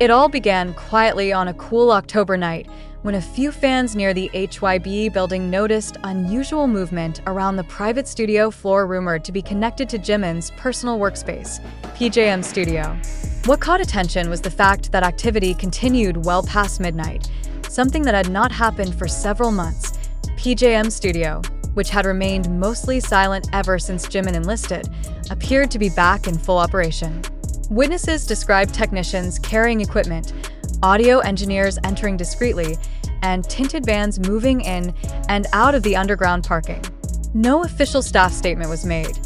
It all began quietly on a cool October night when a few fans near the HYBE building noticed unusual movement around the private studio floor rumored to be connected to Jimin's personal workspace, PJM Studio. What caught attention was the fact that activity continued well past midnight, something that had not happened for several months. PJM Studio, which had remained mostly silent ever since Jimin enlisted, appeared to be back in full operation. Witnesses described technicians carrying equipment, audio engineers entering discreetly, and tinted vans moving in and out of the underground parking. No official staff statement was made.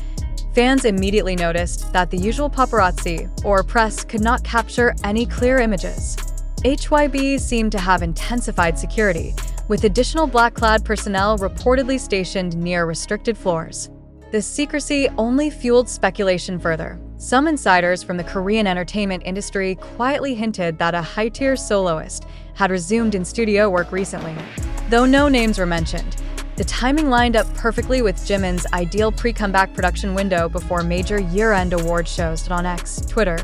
Fans immediately noticed that the usual paparazzi, or press, could not capture any clear images. HYBE seemed to have intensified security, with additional black-clad personnel reportedly stationed near restricted floors. This secrecy only fueled speculation further. Some insiders from the Korean entertainment industry quietly hinted that a high-tier soloist had resumed in studio work recently. Though no names were mentioned, the timing lined up perfectly with Jimin's ideal pre-comeback production window before major year-end award shows. On X, Twitter,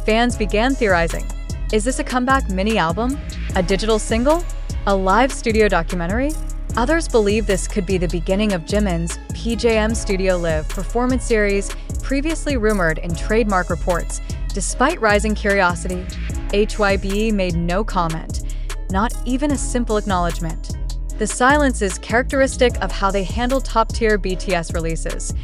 fans began theorizing. Is this a comeback mini-album? A digital single? A live studio documentary? Others believe this could be the beginning of Jimin's PJM Studio Live performance series, previously rumored in trademark reports. Despite rising curiosity, HYBE made no comment, not even a simple acknowledgement. The silence is characteristic of how they handle top-tier BTS releases,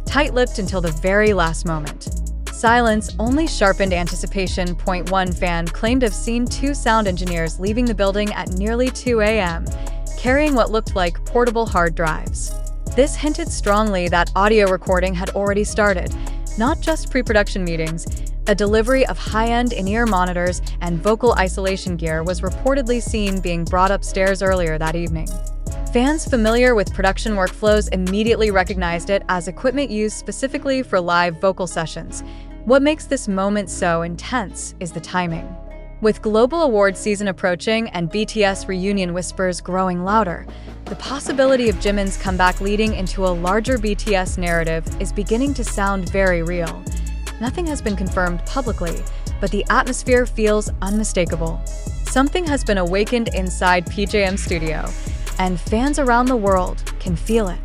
tight-lipped until the very last moment. Silence only sharpened anticipation. One fan claimed to have seen two sound engineers leaving the building at nearly 2 a.m., carrying what looked like portable hard drives. This hinted strongly that audio recording had already started, not just pre-production meetings. A delivery of high-end in-ear monitors and vocal isolation gear was reportedly seen being brought upstairs earlier that evening. Fans familiar with production workflows immediately recognized it as equipment used specifically for live vocal sessions. What makes this moment so intense is the timing. With global award season approaching and BTS reunion whispers growing louder, the possibility of Jimin's comeback leading into a larger BTS narrative is beginning to sound very real. Nothing has been confirmed publicly, but the atmosphere feels unmistakable. Something has been awakened inside PJM Studio, and fans around the world can feel it.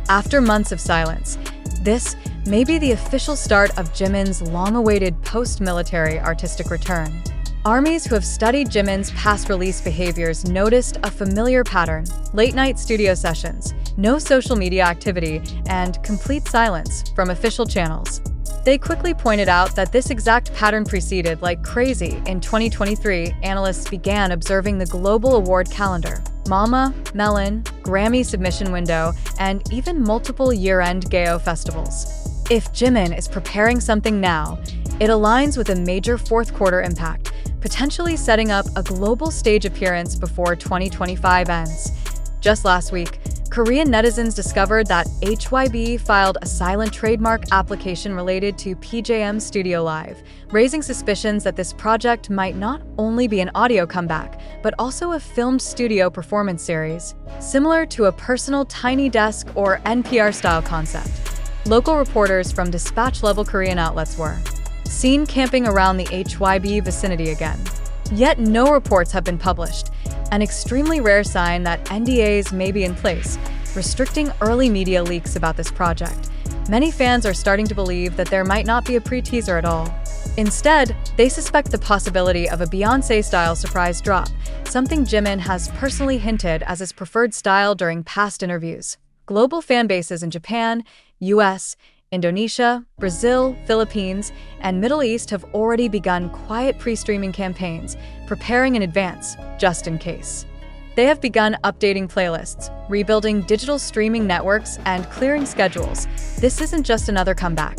After months of silence, this may be the official start of Jimin's long-awaited post-military artistic return. Armies who have studied Jimin's past release behaviors noticed a familiar pattern: late-night studio sessions, no social media activity, and complete silence from official channels. They quickly pointed out that this exact pattern proceeded like crazy. In 2023, analysts began observing the global award calendar, Mama, Melon, Grammy submission window, and even multiple year-end Gayo festivals. If Jimin is preparing something now, it aligns with a major fourth-quarter impact, potentially setting up a global stage appearance before 2025 ends. Just last week, Korean netizens discovered that HYBE filed a silent trademark application related to PJM Studio Live, raising suspicions that this project might not only be an audio comeback, but also a filmed studio performance series, similar to a personal tiny desk or NPR-style concept. Local reporters from dispatch-level Korean outlets were seen camping around the HYBE vicinity again. Yet no reports have been published, an extremely rare sign that NDAs may be in place, restricting early media leaks about this project. Many fans are starting to believe that there might not be a pre-teaser at all. Instead, they suspect the possibility of a Beyoncé-style surprise drop, something Jimin has personally hinted as his preferred style during past interviews. Global fan bases in Japan, US, Indonesia, Brazil, Philippines, and Middle East have already begun quiet pre-streaming campaigns, preparing in advance, just in case. They have begun updating playlists, rebuilding digital streaming networks, and clearing schedules. This isn't just another comeback.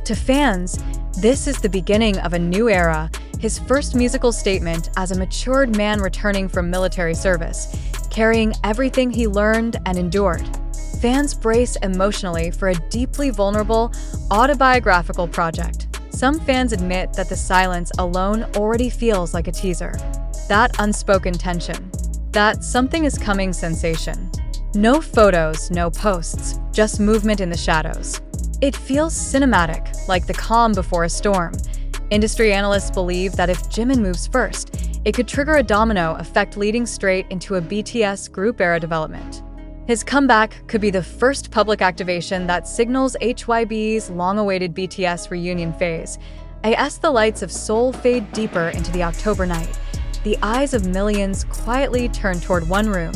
To fans, this is the beginning of a new era, his first musical statement as a matured man returning from military service, carrying everything he learned and endured. Fans brace emotionally for a deeply vulnerable, autobiographical project. Some fans admit that the silence alone already feels like a teaser. That unspoken tension, that something is coming sensation. No photos, no posts, just movement in the shadows. It feels cinematic, like the calm before a storm. Industry analysts believe that if Jimin moves first, it could trigger a domino effect leading straight into a BTS group-era development. His comeback could be the first public activation that signals HYB's long-awaited BTS reunion phase. As the lights of Seoul fade deeper into the October night, the eyes of millions quietly turn toward one room,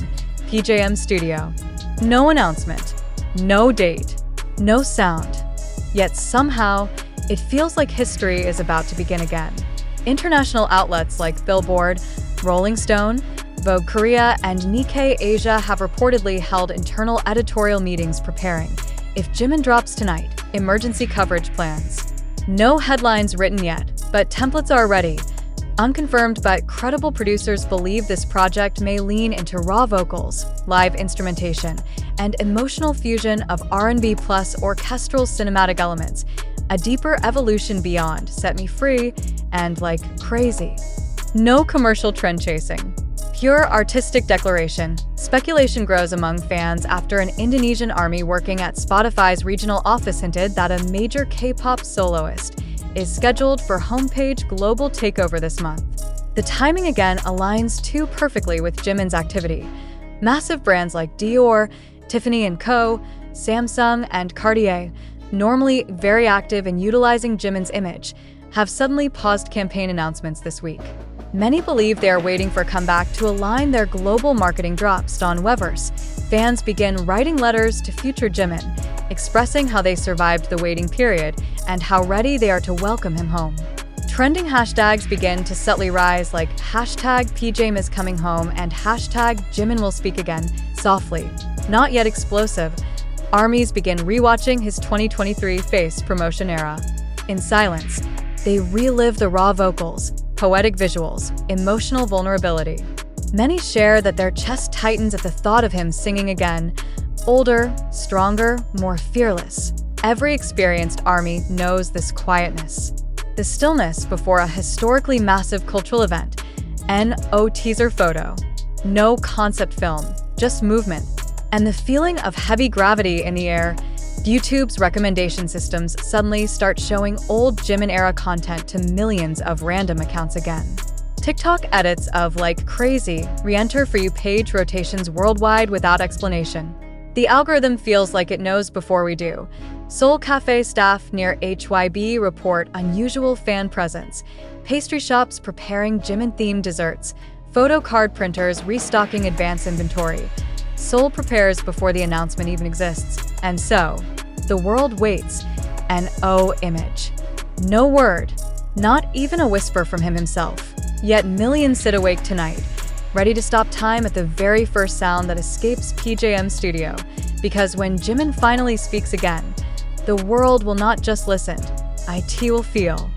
PJM studio. No announcement, no date, no sound. Yet somehow, it feels like history is about to begin again. International outlets like Billboard, Rolling Stone, Vogue Korea, and Nikkei Asia have reportedly held internal editorial meetings preparing, if Jimin drops tonight, emergency coverage plans. No headlines written yet, but templates are ready. Unconfirmed but credible producers believe this project may lean into raw vocals, live instrumentation, and emotional fusion of R&B plus orchestral cinematic elements, a deeper evolution beyond Set Me Free and Like Crazy. No commercial trend chasing. Pure artistic declaration. Speculation grows among fans after an Indonesian army working at Spotify's regional office hinted that a major K-pop soloist is scheduled for homepage global takeover this month. The timing again aligns too perfectly with Jimin's activity. Massive brands like Dior, Tiffany & Co., Samsung, and Cartier, normally very active in utilizing Jimin's image, have suddenly paused campaign announcements this week. Many believe they are waiting for a comeback to align their global marketing drops on Weverse. Fans begin writing letters to future Jimin, expressing how they survived the waiting period and how ready they are to welcome him home. Trending hashtags begin to subtly rise like hashtag PJM is coming home and hashtag Jimin will speak again, softly, not yet explosive. Armies begin rewatching his 2023 Face promotion era. In silence, they relive the raw vocals, poetic visuals, emotional vulnerability. Many share that their chest tightens at the thought of him singing again, older, stronger, more fearless. Every experienced army knows this quietness. The stillness before a historically massive cultural event. No teaser photo. No concept film, just movement. And the feeling of heavy gravity in the air. YouTube's recommendation systems suddenly start showing old Jimin-era content to millions of random accounts again. TikTok edits of Like Crazy re-enter For You page rotations worldwide without explanation. The algorithm feels like it knows before we do. Seoul Cafe staff near HYB report unusual fan presence. Pastry shops preparing Jimin-themed desserts. Photo card printers restocking advance inventory. Seoul prepares before the announcement even exists. And so, the world waits. An image. No word. Not even a whisper from him himself. Yet millions sit awake tonight, ready to stop time at the very first sound that escapes PJM studio. Because when Jimin finally speaks again, the world will not just listen, it will feel.